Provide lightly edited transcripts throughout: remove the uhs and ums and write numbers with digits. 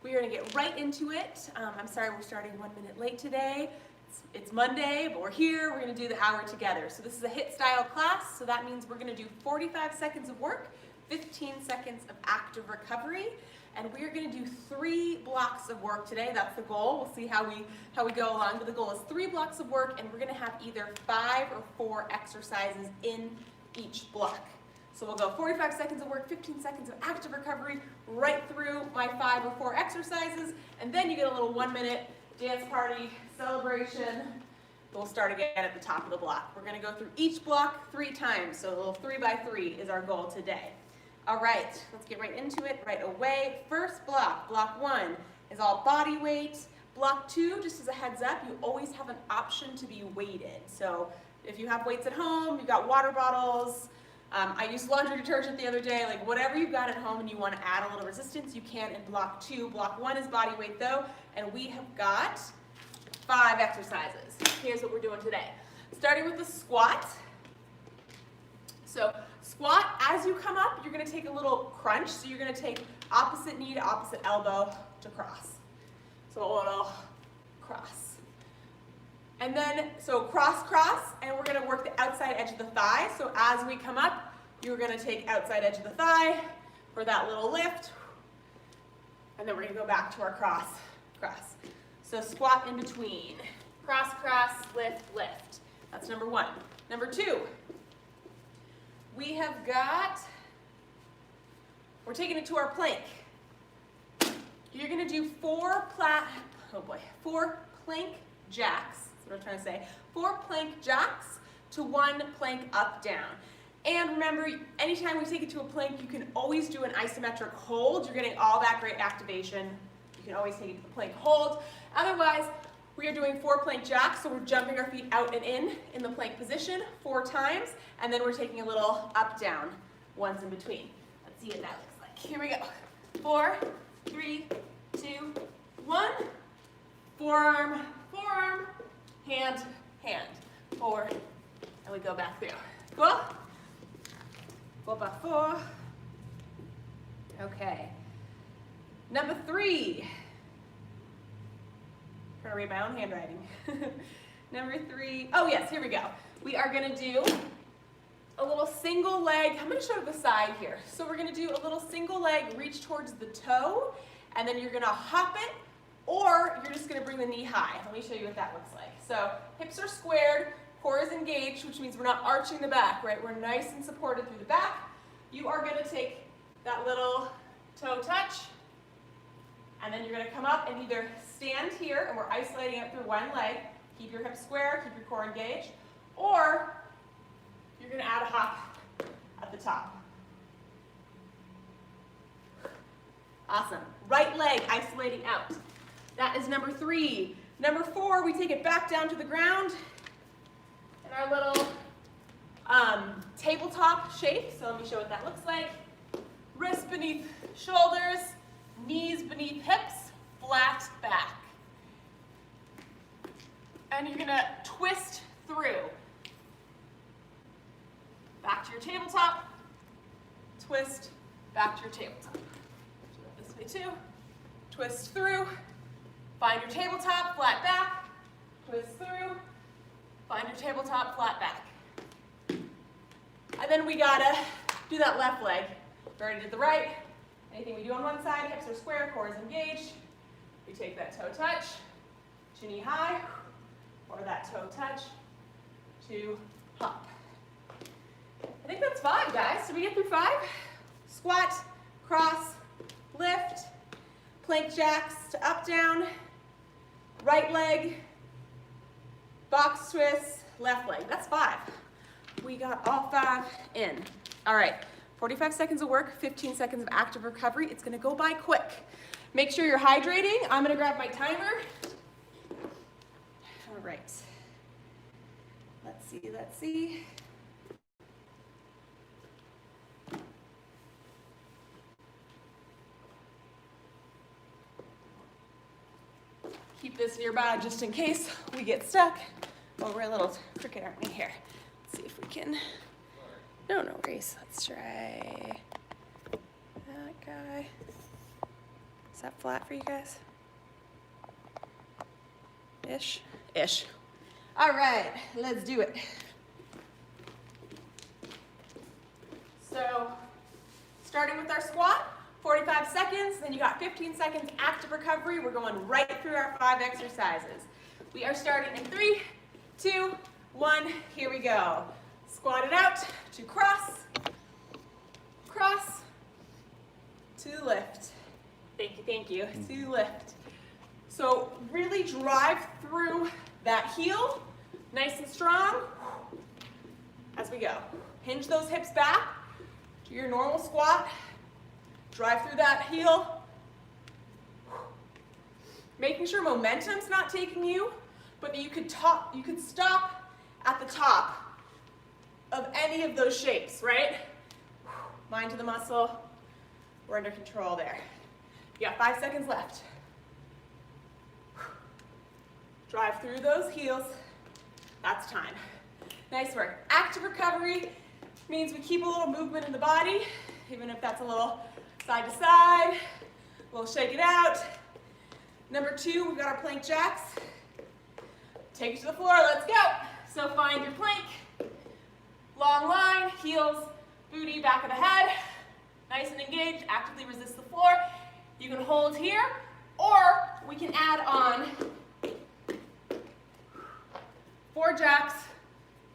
We are gonna get right into it. I'm sorry we're starting 1 minute late today. It's Monday, but we're here. We're gonna do the hour together. So this is a HIIT style class, so that means we're gonna do 45 seconds of work, 15 seconds of active recovery, and we are gonna do 3 blocks of work today. That's the goal. We'll see how we go along, but the goal is 3 blocks of work, and we're gonna have either 5 or 4 exercises in each block. So we'll go 45 seconds of work, 15 seconds of active recovery, right through my 5 or 4 exercises, and then you get a little 1 minute dance party celebration. We'll start again at the top of the block. We're gonna go through each block 3 times, so a little 3 by 3 is our goal today. All right, let's get right into it right away. First block, block 1 is all body weight. Block 2, just as a heads up, you always have an option to be weighted. So if you have weights at home, you've got water bottles, I used laundry detergent the other day, like whatever you've got at home and you want to add a little resistance, you can in block 2. Block 1 is body weight though, and we have got 5 exercises. Here's what we're doing today. Starting with the squat. So squat, as you come up, you're going to take a little crunch. So you're going to take opposite knee to opposite elbow to cross. So a little cross. And then, so cross, cross, and we're going to work the outside edge of the thigh. So as we come up, you're going to take outside edge of the thigh for that little lift. And then we're going to go back to our cross, cross. So squat in between. Cross, cross, lift, lift. That's number 1. Number 2, we have got, we're taking it to our plank. You're going to do 4 plank jacks. What I'm trying to say, 4 plank jacks to 1 plank up down. And remember, anytime we take it to a plank, you can always do an isometric hold. You're getting all that great activation. You can always take it to the plank hold. Otherwise, we are doing 4 plank jacks, so we're jumping our feet out and in the plank position 4 times, and then we're taking a little up down ones in between. Let's see what that looks like. Here we go. 4, 3, 2, 1. Forearm, forearm. Hand, hand, 4, and we go back through. Cool? 4 by 4. Okay. Number 3. I'm trying to read my own handwriting. Number 3. Oh yes, here we go. We are going to do a little single leg. I'm going to show to the side here. So we're going to do a little single leg, reach towards the toe, and then you're going to hop it, or you're just going to bring the knee high. Let me show you what that looks like. So hips are squared, core is engaged, which means we're not arching the back, right? We're nice and supported through the back. You are going to take that little toe touch, and then you're going to come up and either stand here, and we're isolating it through one leg, keep your hips square, keep your core engaged, or you're going to add a hop at the top. Awesome. Right leg isolating out. That is number 3. Number 4, we take it back down to the ground in our little tabletop shape. So let me show what that looks like. Wrists beneath shoulders, knees beneath hips, flat back. And you're going to twist through. Back to your tabletop, twist, back to your tabletop. This way too. Twist through. Find your tabletop, flat back, twist through, find your tabletop, flat back. And then we gotta do that left leg. We already did the right. Anything we do on one side, hips are square, core is engaged. We take that toe touch to knee high, or that toe touch to hop. I think that's 5, guys. Did we get through 5? Squat, cross, lift, plank jacks to up, down, right leg, box twist, left leg. That's 5. We got all 5 in. All right, 45 seconds of work, 15 seconds of active recovery. It's gonna go by quick. Make sure you're hydrating. I'm gonna grab my timer. All right. Let's see, let's see. Keep this nearby just in case we get stuck. Oh, we're a little crooked, aren't we, here? Let's see if we can. No worries. Let's try that guy. Is that flat for you guys? Ish? Ish. All right, let's do it. So, starting with our squat, 45 seconds, then you got 15 seconds active recovery. We're going right through our 5 exercises. We are starting in 3, 2, 1, here we go. Squat it out to cross, cross, to lift. Thank you, to lift. So really drive through that heel, nice and strong, as we go. Hinge those hips back to your normal squat. Drive through that heel. Making sure momentum's not taking you, but that you could stop at the top of any of those shapes, right? Mind to the muscle. We're under control there. You got 5 seconds left. Drive through those heels. That's time. Nice work. Active recovery means we keep a little movement in the body, even if that's a little side to side. We'll shake it out. Number 2, we've got our plank jacks. Take it to the floor, let's go. So find your plank. Long line, heels, booty, back of the head. Nice and engaged, actively resist the floor. You can hold here, or we can add on 4 jacks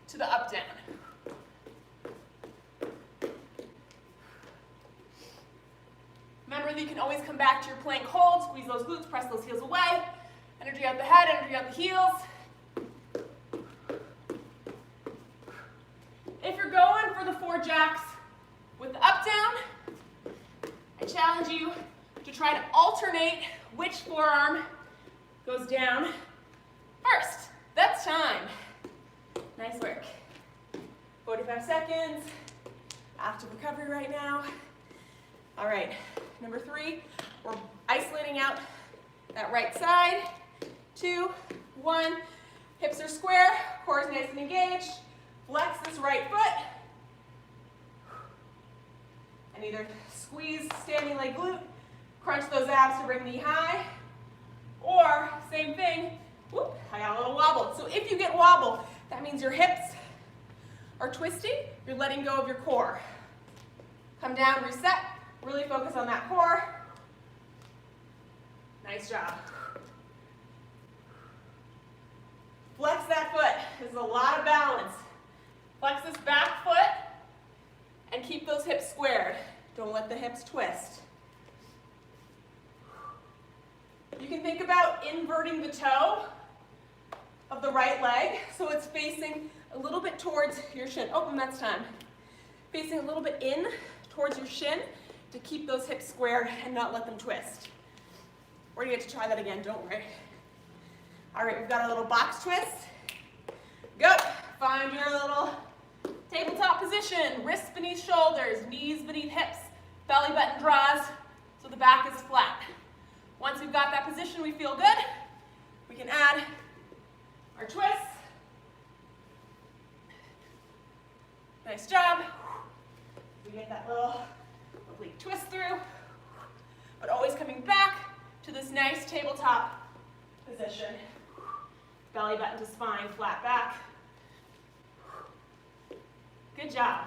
to the up down. Remember that you can always come back to your plank hold, squeeze those glutes, press those heels away. Energy out the head, energy out the heels. If you're going for the 4 jacks with the up down, I challenge you to try to alternate which forearm goes down first. That's time. Nice work. 45 seconds. Active recovery right now. All right, number 3, we're isolating out that right side. 2, 1, hips are square, core is nice and engaged. Flex this right foot. And either squeeze standing leg glute, crunch those abs to bring knee high, or same thing, whoop, I got a little wobble. So if you get wobble, that means your hips are twisting, you're letting go of your core. Come down, reset, really focus on that core. Nice job. Flex that foot. This is a lot of balance. Flex this back foot and keep those hips squared. Don't let the hips twist. You can think about inverting the toe of the right leg so it's facing a little bit towards your shin. Oh, and that's time. Facing a little bit in towards your shin to keep those hips squared and not let them twist. We're gonna get to try that again, don't worry. All right, we've got a little box twist. Go. Find your little tabletop position. Wrists beneath shoulders, knees beneath hips, belly button draws so the back is flat. Once we've got that position, we feel good. We can add our twists. Nice job. We get that little oblique twist through, but always coming back to this nice tabletop position. Belly button to spine, flat back. Good job.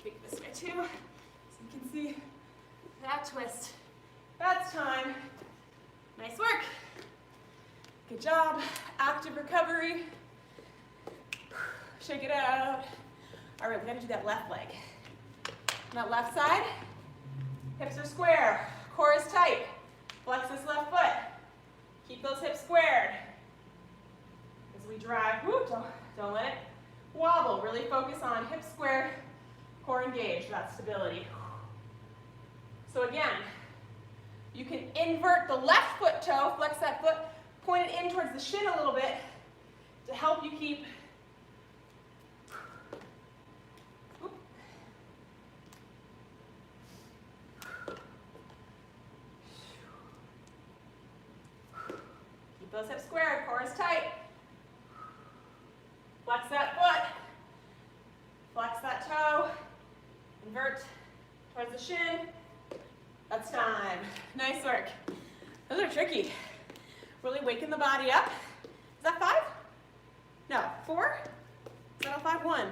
Take this way too, so you can see that twist. That's time. Nice work. Good job. Active recovery. Shake it out. All right, we gotta do that left leg. On that left side, hips are square, core is tight. Flex this left foot. Keep those hips squared. As we drive, whoop, don't let it wobble. Really focus on hips squared, core engaged, that stability. So again, you can invert the left foot toe, flex that foot, point it in towards the shin a little bit to help you keep those hips squared, core is tight. Flex that foot. Flex that toe, invert towards the shin. That's time. Nice work. Those are tricky. Really waking the body up. Is that 5? No, 4? Is that all 5? 1,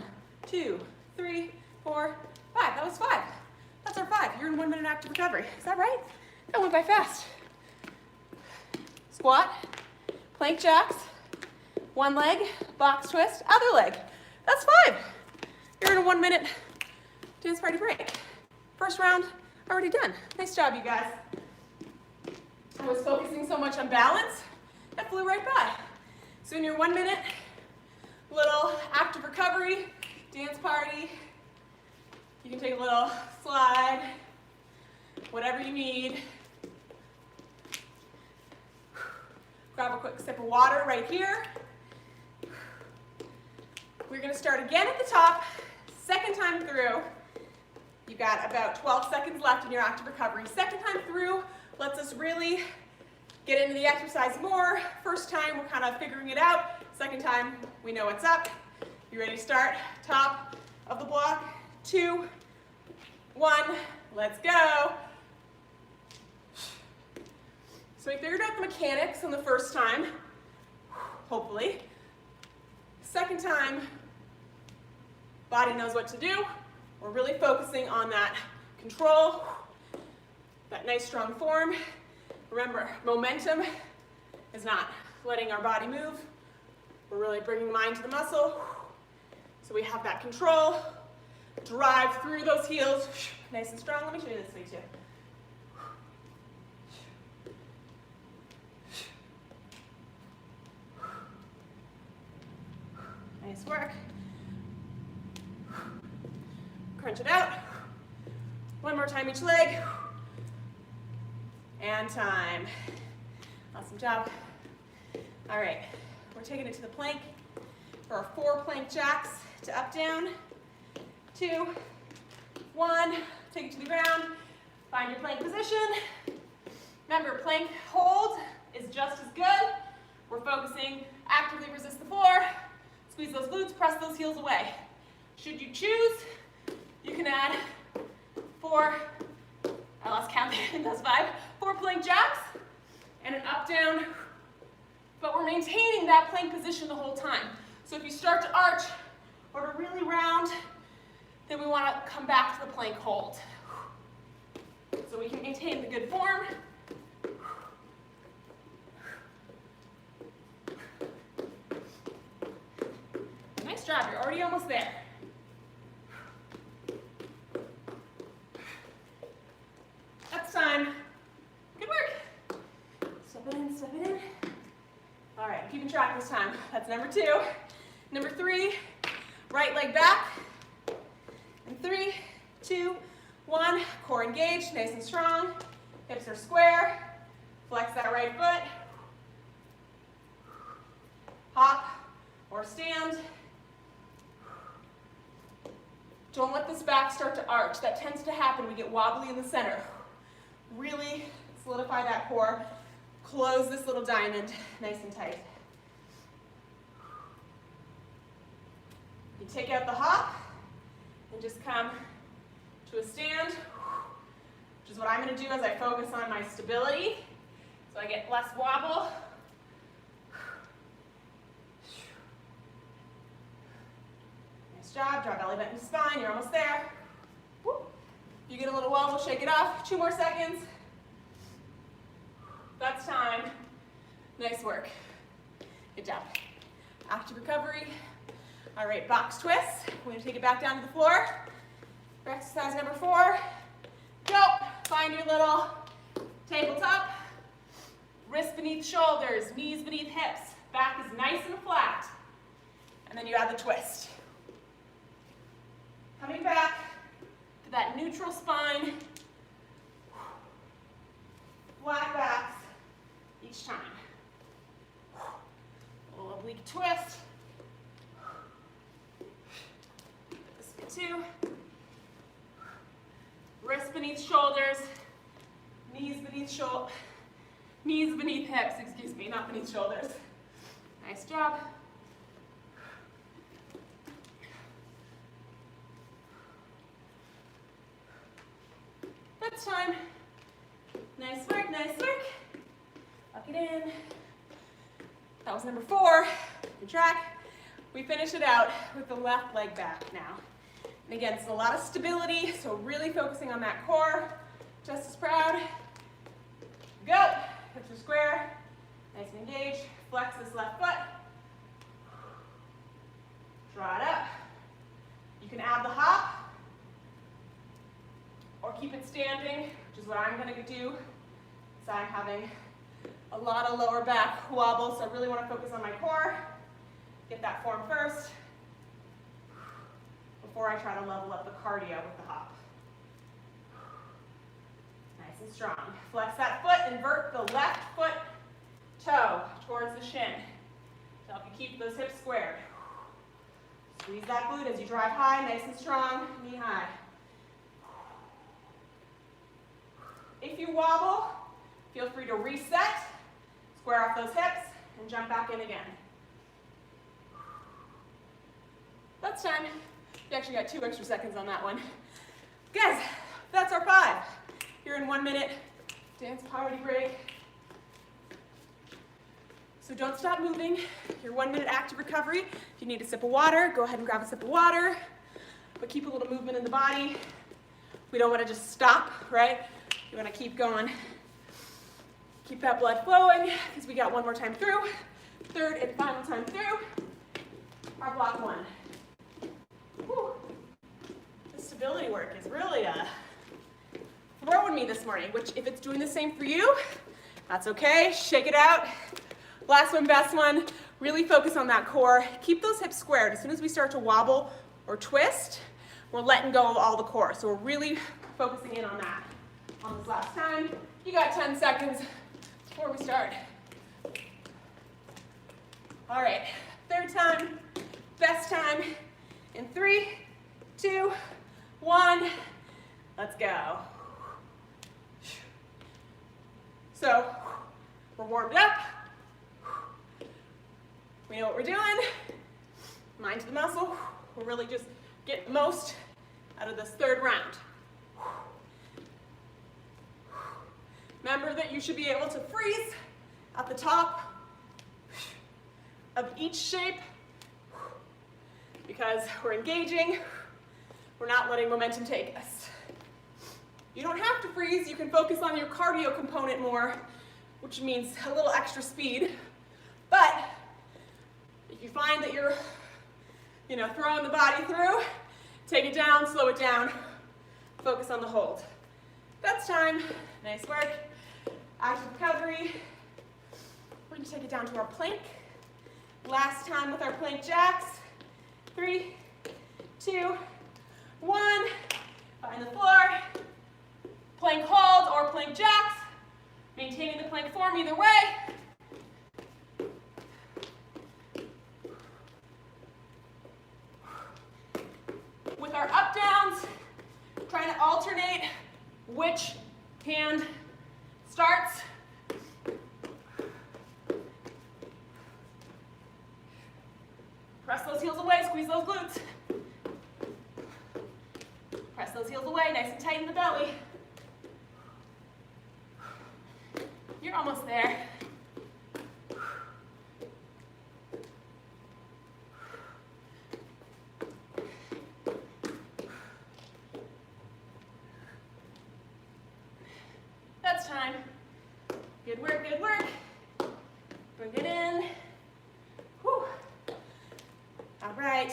2, 3, 4, 5. That was 5. That's our 5. You're in 1 minute active recovery. Is that right? That went by fast. Squat, plank jacks, one leg, box twist, other leg. That's 5. You're in a 1 minute dance party break. First round already done. Nice job, you guys. I was focusing so much on balance, that flew right by. So in your 1 minute little active recovery dance party, you can take a little slide, whatever you need. Grab a quick sip of water right here. We're going to start again at the top, second time through. You've got about 12 seconds left in your active recovery. Second time through lets us really get into the exercise more. First time, we're kind of figuring it out. Second time, we know what's up. You ready to start? Top of the block, 2, 1, let's go. So we figured out the mechanics on the first time, hopefully. Second time, body knows what to do. We're really focusing on that control, that nice strong form. Remember, momentum is not letting our body move. We're really bringing mind to the muscle. So we have that control, drive through those heels, nice and strong. Let me show you this way too. Nice work. Crunch it out. One more time each leg. And time. Awesome job. All right, we're taking it to the plank for our 4 plank jacks to up, down. 2, 1, take it to the ground. Find your plank position. Remember, plank hold is just as good. We're focusing, actively resist the floor. Squeeze those glutes, press those heels away. Should you choose, you can add 4, I lost count, that's 5, 4 plank jacks and an up, down, but we're maintaining that plank position the whole time. So if you start to arch or to really round, then we want to come back to the plank hold. So we can maintain the good form. Nice job, you're already almost there. That's time. Good work. Step it in, step it in. All right, keeping track this time. That's number 2. Number 3, right leg back. And 3, 2, 1, core engaged, nice and strong. Hips are square. Flex that right foot. Hop or stand. Don't let this back start to arch. That tends to happen. We get wobbly in the center. Really solidify that core. Close this little diamond nice and tight. You take out the hop and just come to a stand, which is what I'm going to do as I focus on my stability, so I get less wobble. Nice job. Draw belly button to spine. You're almost there. Woo. You get a little wobble, shake it off. 2 more seconds. That's time. Nice work. Good job. Active recovery. All right, box twists. We're going to take it back down to the floor. For exercise number 4. Go. Find your little tabletop. Wrists beneath shoulders, knees beneath hips. Back is nice and flat. And then you add the twist. Coming back to that neutral spine. Flat backs each time. A little oblique twist. This way too. Wrists beneath shoulders, knees beneath hips, excuse me, not beneath shoulders. Nice job. That's time. Nice work, nice work. Lock it in. That was number 4. Good track. We finish it out with the left leg back now. And again, it's a lot of stability, so really focusing on that core. Just as proud. Go. Hips are square. Nice and engaged. Flex this left foot. Draw it up. You can add the hop or keep it standing, which is what I'm going to do. So I'm having a lot of lower back wobble, so I really want to focus on my core. Get that form first before I try to level up the cardio with the hop. Nice and strong. Flex that foot, invert the left foot toe towards the shin to help you keep those hips squared. Squeeze that glute as you drive high, nice and strong, knee high. If you wobble, feel free to reset, square off those hips, and jump back in again. That's time. You actually got 2 extra seconds on that one. Guys, that's our 5. You're in 1 minute dance party break. So don't stop moving. Your 1 minute active recovery. If you need a sip of water, go ahead and grab a sip of water. But keep a little movement in the body. We don't want to just stop, right? You want to keep going. Keep that blood flowing, because we got 1 more time through. 3rd and final time through. Our block 1. Whew. The stability work is really throwing me this morning, which if it's doing the same for you, that's okay. Shake it out. Last one, best one. Really focus on that core. Keep those hips squared. As soon as we start to wobble or twist, we're letting go of all the core. So we're really focusing in on that. On this last time, you got 10 seconds before we start. All right, 3rd time, best time. In 3, 2, 1, let's go. So, we're warmed up. We know what we're doing. Mind to the muscle. We'll really just get most out of this 3rd round. Remember that you should be able to freeze at the top of each shape because we're engaging. We're not letting momentum take us. You don't have to freeze. You can focus on your cardio component more, which means a little extra speed. But if you find that you're, throwing the body through, take it down, slow it down, focus on the hold. That's time. Nice work. Active recovery. We're going to take it down to our plank. Last time with our plank jacks. 3, 2, 1. Find the floor. Plank hold or plank jacks. Maintaining the plank form either way. With our up downs, trying to alternate which hand starts. Press those heels away, squeeze those glutes. Press those heels away, nice and tight in the belly. You're almost there. That's time. Good work, good work. Bring it in. Whew. All right.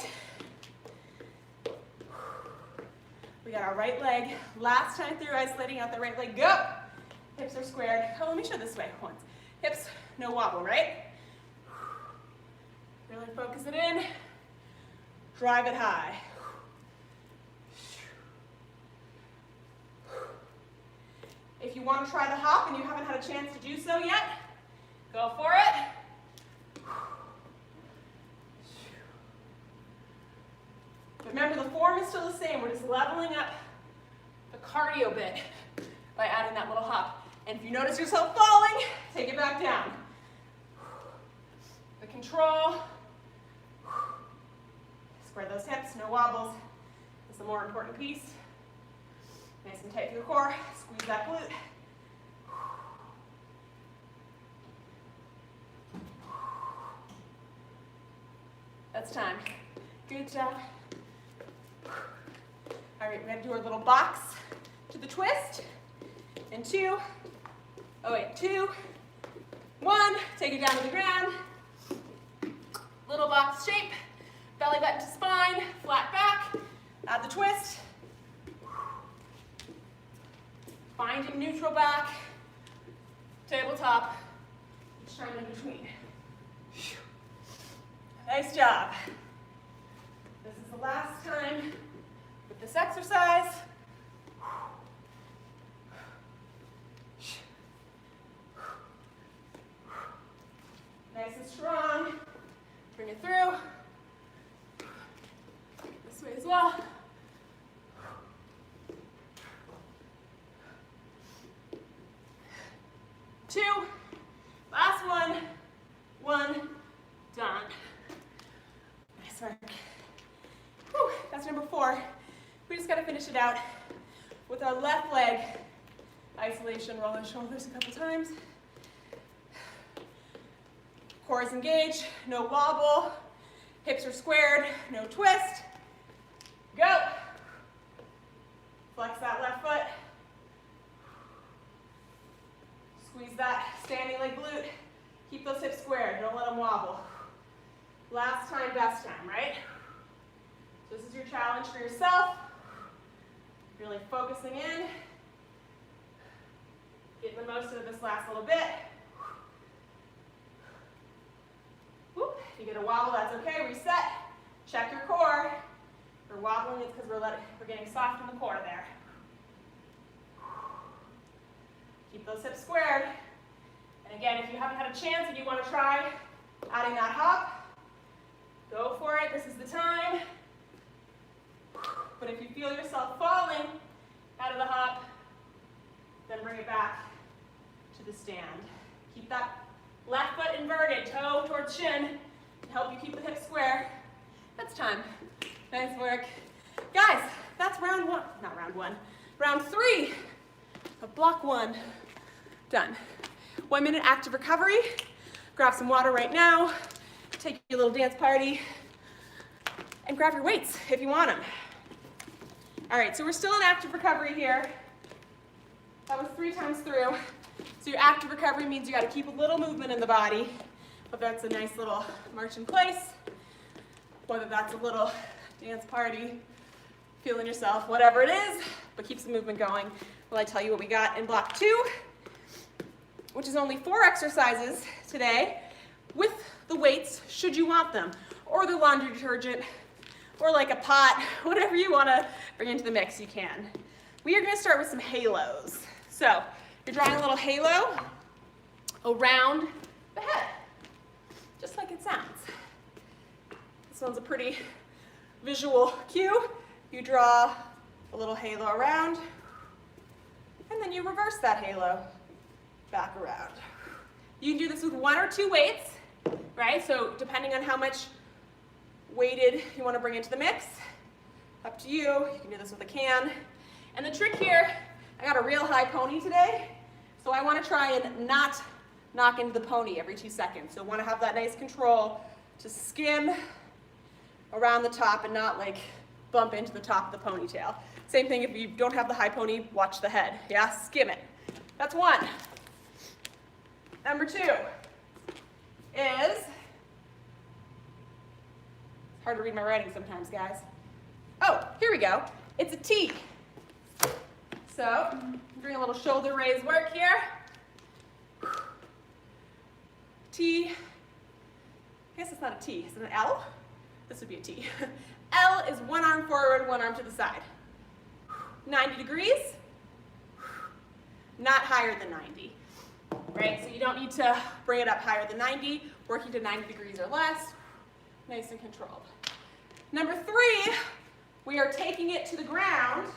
We got our right leg. Last time through, isolating out the right leg. Go. Hips are squared. Oh, let me show this way once. Hips, no wobble, right? Really focus it in. Drive it high. If you want to try the hop and you haven't had a chance to do so yet, go for it. But remember, the form is still the same. We're just leveling up the cardio bit by adding that little hop. And if you notice yourself falling, take it back down. The control. Square those hips, no wobbles. Is the more important piece. Nice and tight through the core. Squeeze that glute. That's time. Good job. All right, we're gonna do our little box to the twist. And 2, 2, 1, take it down to the ground. Little box shape, belly button to spine, flat back, add the twist. Finding neutral back, tabletop, shine in between. Nice job. This is the last time with this exercise. Nice and strong. Bring it through. This way as well. Two. Last one. 1. Done. Nice work. Whew, that's number 4. We just got to finish it out with our left leg. Isolation, roll the shoulders a couple times. Core is engaged, no wobble. Hips are squared, no twist. Go. Flex that left foot. Squeeze that standing leg glute. Keep those hips squared, don't let them wobble. Last time, best time, right? So this is your challenge for yourself. Really focusing in. Getting the most out of this last little bit. Whoop. If you get a wobble, that's okay. Reset. Check your core. If we're wobbling, it's because we're getting soft in the core there. Keep those hips squared. And again, if you haven't had a chance and you want to try adding that hop, go for it. This is the time. But if you feel yourself falling out of the hop, then bring it back to the stand. Keep that left foot inverted, toe towards shin, to help you keep the hips square. That's time. Nice work. Guys, that's round 1, not round 1, round 3 of block 1. Done. 1 minute active recovery. Grab some water right now. Take your little dance party. And grab your weights if you want them. All right, so we're still in active recovery here. That was 3 times through. So your active recovery means you got to keep a little movement in the body. Whether that's a nice little march in place, whether that's a little dance party, feeling yourself, whatever it is, but keep some movement going. Well, I tell you what we got in block 2, which is only 4 exercises today with the weights, should you want them, or the laundry detergent, or like a pot, whatever you want to bring into the mix, you can. We are going to start with some halos. So you're drawing a little halo around the head, just like it sounds. This one's a pretty visual cue. You draw a little halo around, and then you reverse that halo back around. You can do this with 1 or 2 weights, right? So depending on how much weighted you want to bring into the mix, up to you. You can do this with a can. And the trick here, I got a real high pony today, so I want to try and not knock into the pony every 2 seconds. So I want to have that nice control to skim around the top and not like bump into the top of the ponytail. Same thing if you don't have the high pony, watch the head. Yeah, skim it. That's 1. Number 2 is, it's hard to read my writing sometimes, guys. Oh, here we go. It's a T. So, doing a little shoulder raise work here. T. I guess it's not a T. Is it an L? This would be a T. L is 1 arm forward, 1 arm to the side. 90 degrees. Not higher than 90. Right? So you don't need to bring it up higher than 90. Working to 90 degrees or less. Nice and controlled. Number 3, we are taking it to the ground.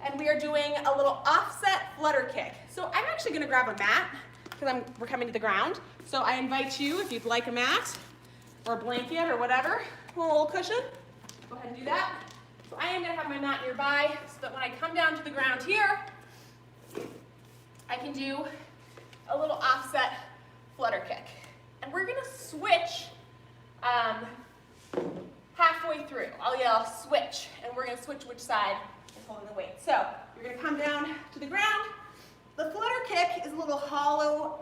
And we are doing a little offset flutter kick. So I'm actually going to grab a mat because we're coming to the ground. So I invite you, if you'd like a mat or a blanket or whatever, or a little cushion, go ahead and do that. So I am going to have my mat nearby so that when I come down to the ground here, I can do a little offset flutter kick. And we're going to switch halfway through. I'll yell switch, and we're going to switch which side is holding the weight. So you're going to come down to the ground. The flutter kick is a little hollow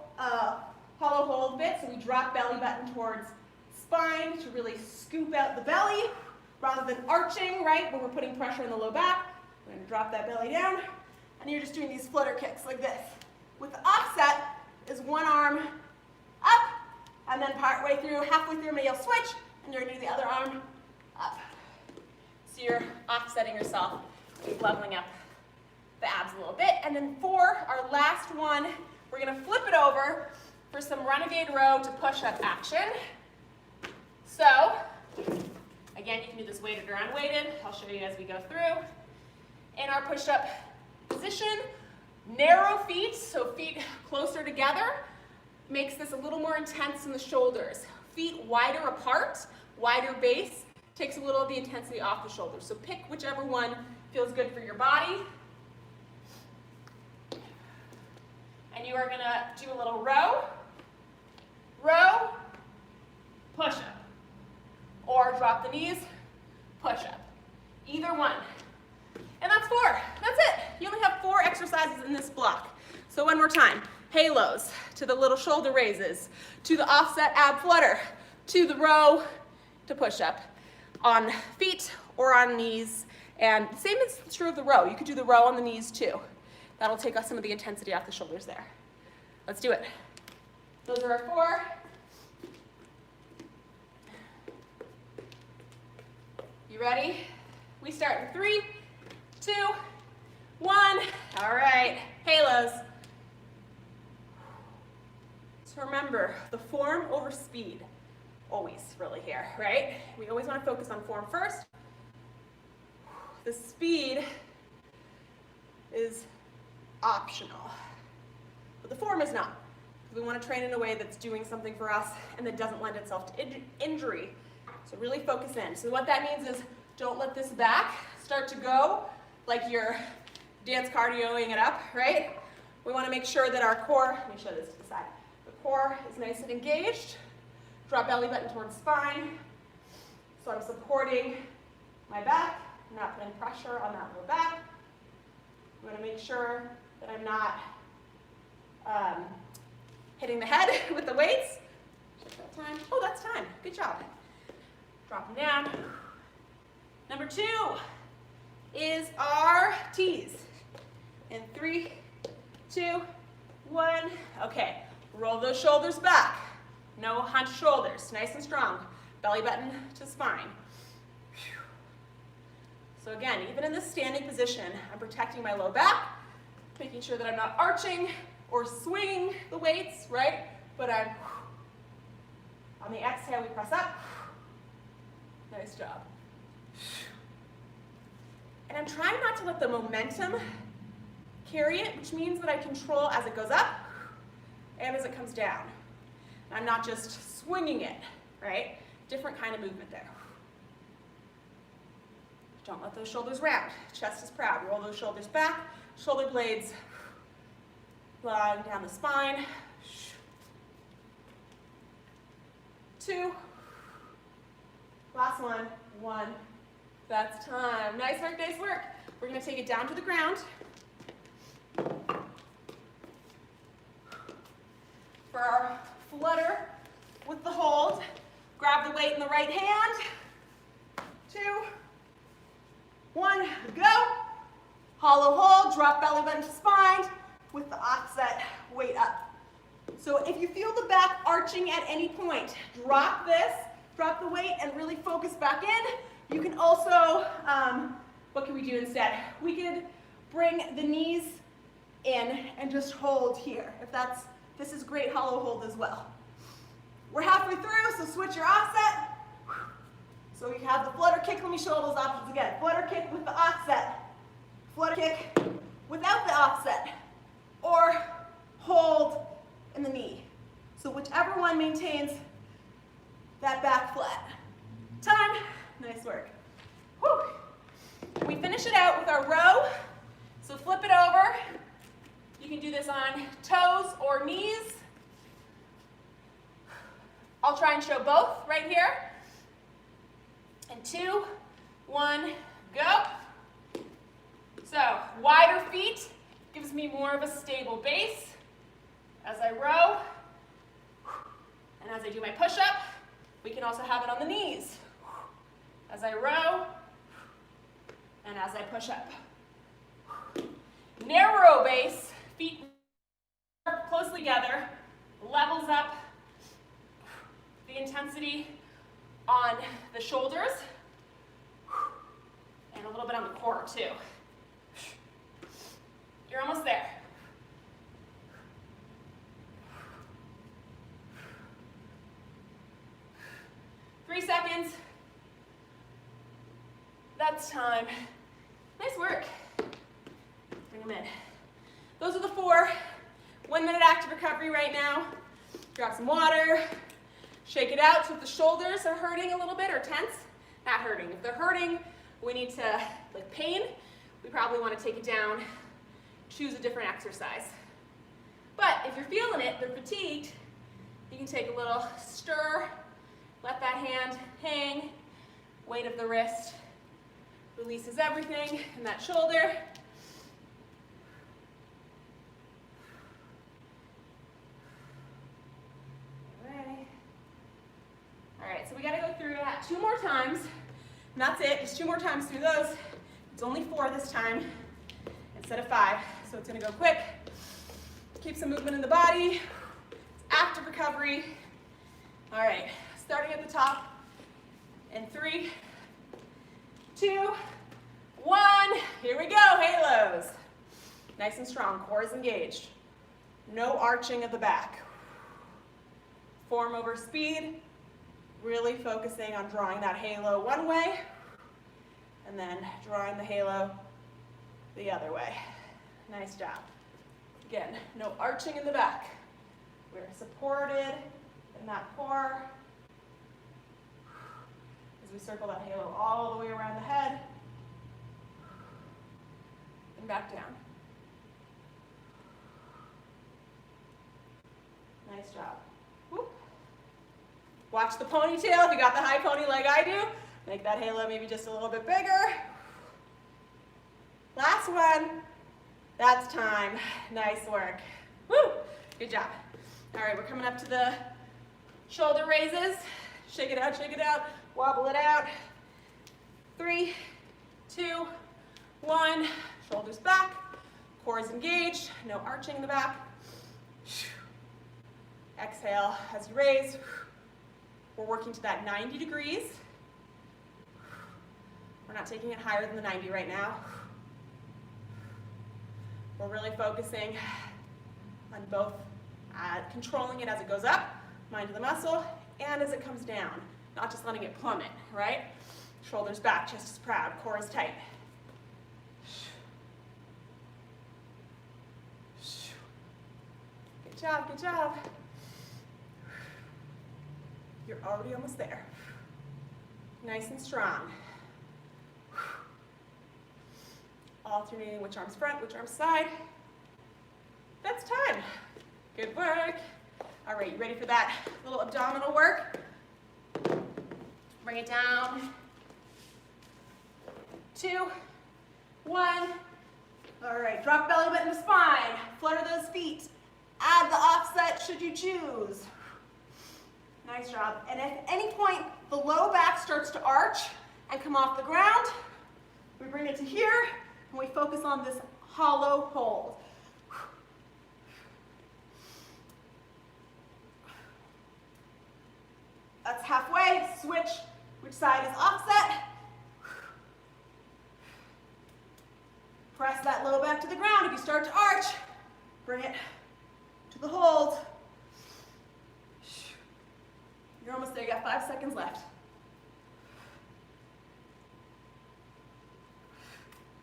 hold bit, so we drop belly button towards spine to really scoop out the belly rather than arching, right, where we're putting pressure on the low back. We're going to drop that belly down, and you're just doing these flutter kicks like this. With the offset is one arm up, and then halfway through, maybe you'll switch, and you're going to do the other arm up. So you're offsetting yourself, leveling up the abs a little bit. And then for our last one, we're going to flip it over for some renegade row to push-up action. So, again, you can do this weighted or unweighted. I'll show you as we go through. In our push-up position, narrow feet, so feet closer together, makes this a little more intense in the shoulders. Feet wider apart, wider base, takes a little of the intensity off the shoulders. So pick whichever one feels good for your body. And you are going to do a little row, push-up. Or drop the knees, push-up. Either one. And that's 4. That's it. You only have 4 exercises in this block. So one more time. Halos, to the little shoulder raises, to the offset ab flutter, to the row, to push-up. On feet or on knees. And the same is true of the row. You could do the row on the knees too. That'll take some of the intensity off the shoulders there. Let's do it. Those are our 4. You ready? We start in 3, 2, 1. All right, halos. So remember, the form over speed, always really here, right? We always want to focus on form first. The speed is optional, but the form is not. We want to train in a way that's doing something for us and that doesn't lend itself to injury. So really focus in. So what that means is don't let this back start to go like you're dance cardioing it up, right? We want to make sure that our core, let me show this to the side. The core is nice and engaged. Drop belly button towards spine. So I'm supporting my back, not putting pressure on that low back. I'm going to make sure that I'm not hitting the head with the weights. Check that time. Oh, that's time. Good job. Drop them down. Number 2 is our T's. In 3, 2, 1. Okay, roll those shoulders back. No hunched shoulders, nice and strong. Belly button to spine. So again, even in this standing position, I'm protecting my low back, making sure that I'm not arching or swinging the weights, right? But I'm, on the exhale, we press up. Nice job. And I'm trying not to let the momentum carry it, which means that I control as it goes up and as it comes down. I'm not just swinging it, right? Different kind of movement there. Don't let those shoulders round. Chest is proud. Roll those shoulders back. Shoulder blades lying down the spine. 2. Last one. 1. That's time. Nice work, nice work. We're going to take it down to the ground. For our flutter with the hold, grab the weight in the right hand. 2, 1, go. Hollow hold, drop belly button to spine with the offset weight up. So if you feel the back arching at any point, drop this, drop the weight, and really focus back in. You can also, what can we do instead? We could bring the knees in and just hold here. This is great hollow hold as well. We're halfway through, so switch your offset. So we have the flutter kick. Let me show all those options again. Flutter kick with the offset. Flutter kick without the offset. Or hold in the knee. So whichever one maintains that back flat. Time. Nice work. Whew. our row. So flip it over. You can do this on toes or knees. I'll try and show both right here. And 2, 1, go. So wider feet gives me more of a stable base as I row. And as I do my push-up, we can also have it on the knees. As I row and as I push up. Narrow base, feet closely together, levels up the intensity on the shoulders and a little bit on the core too. You're almost there. Three seconds. That's time. Nice work. Bring them in. Those are the 4. 1 minute active recovery right now. Grab some water. Shake it out so if the shoulders are hurting a little bit or tense. Not hurting. If they're hurting, we need to, like pain, we probably want to take it down. Choose a different exercise. But if you're feeling it, they're fatigued, you can take a little stir, let that hand hang, weight of the wrist releases everything in that shoulder. All right, so we got to go through that 2 more times, and that's it. Just 2 more times through those. It's only 4 this time instead of 5, so it's going to go quick. Keep some movement in the body. Active recovery. All right, starting at the top. In 3, 2, 1. Here we go, halos. Nice and strong, core is engaged. No arching of the back. Form over speed. Really focusing on drawing that halo one way and then drawing the halo the other way. Nice job. Again, no arching in the back. We're supported in that core as we circle that halo all the way around the head and back down. Nice job. Whoop. Watch the ponytail. If you got the high pony like I do, make that halo maybe just a little bit bigger. Last one. That's time. Nice work. Woo! Good job. All right, we're coming up to the shoulder raises. Shake it out, wobble it out. 3, 2, 1. Shoulders back. Core is engaged. No arching in the back. Exhale as you raise. We're working to that 90 degrees. We're not taking it higher than the 90 right now. We're really focusing on both controlling it as it goes up, mind to the muscle, and as it comes down. Not just letting it plummet, right? Shoulders back, chest is proud, core is tight. Good job, good job. You're already almost there. Nice and strong. Alternating which arm's front, which arm's side. That's time. Good work. All right, you ready for that little abdominal work? Bring it down. 2, 1. All right, drop belly button to spine. Flutter those feet. Add the offset should you choose. Nice job. And at any point, the low back starts to arch and come off the ground. We bring it to here, and we focus on this hollow hold. That's halfway. Switch which side is offset. Press that low back to the ground. If you start to arch, bring it to the hold. You're almost there. You got 5 seconds left.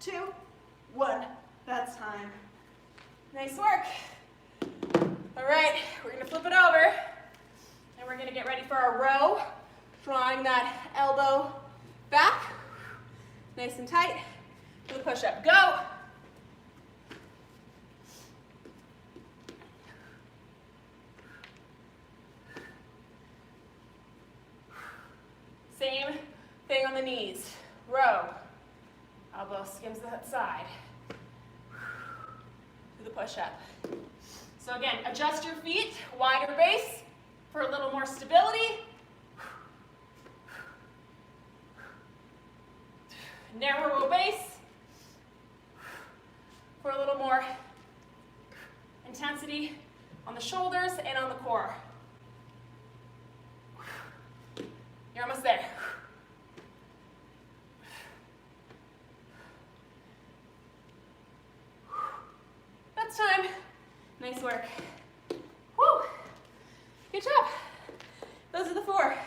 2, 1. That's time. Nice work. All right, we're going to flip it over, and we're going to get ready for our row, drawing that elbow back, nice and tight. for the push-up. Go. Same thing on the knees. Row. Elbow skims that side. Do the push-up. So again, adjust your feet, wider base for a little more stability. Narrower base for a little more intensity on the shoulders and on the core. You're almost there. That's time. Nice work. Woo! Good job. Those are the 4.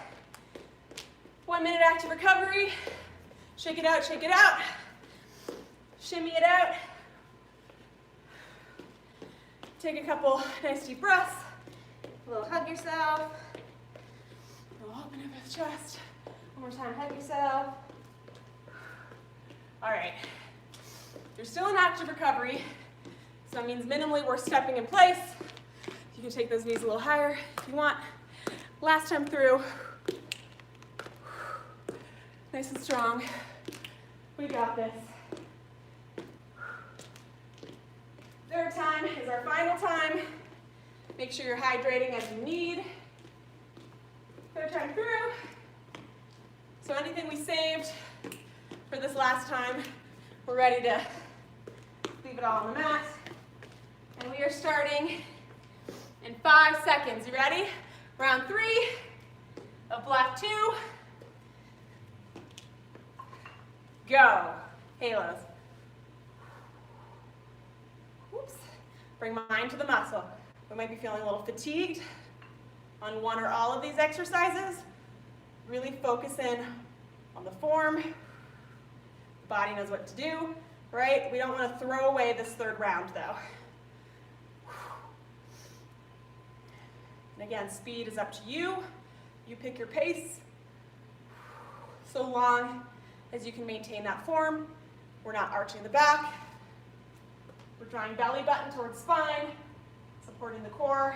1 minute active recovery. Shake it out, shake it out. Shimmy it out. Take a couple nice deep breaths. A little hug yourself. A little open up the chest. One more time, hug yourself. All right. You're still in active recovery, so that means minimally we're stepping in place. You can take those knees a little higher if you want. Last time through. Nice and strong. We got this. Third time is our final time. Make sure you're hydrating as you need. Third time through. So anything we saved for this last time, we're ready to leave it all on the mat. And we are starting in 5 seconds. You ready? Round 3 of block 2. Go. Halos. Oops. Bring mind to the muscle. We might be feeling a little fatigued on one or all of these exercises. Really focus in on the form. The body knows what to do, right? We don't want to throw away this 3rd round though. And again, speed is up to you. You pick your pace. So long as you can maintain that form. We're not arching the back. We're drawing belly button towards spine, supporting the core.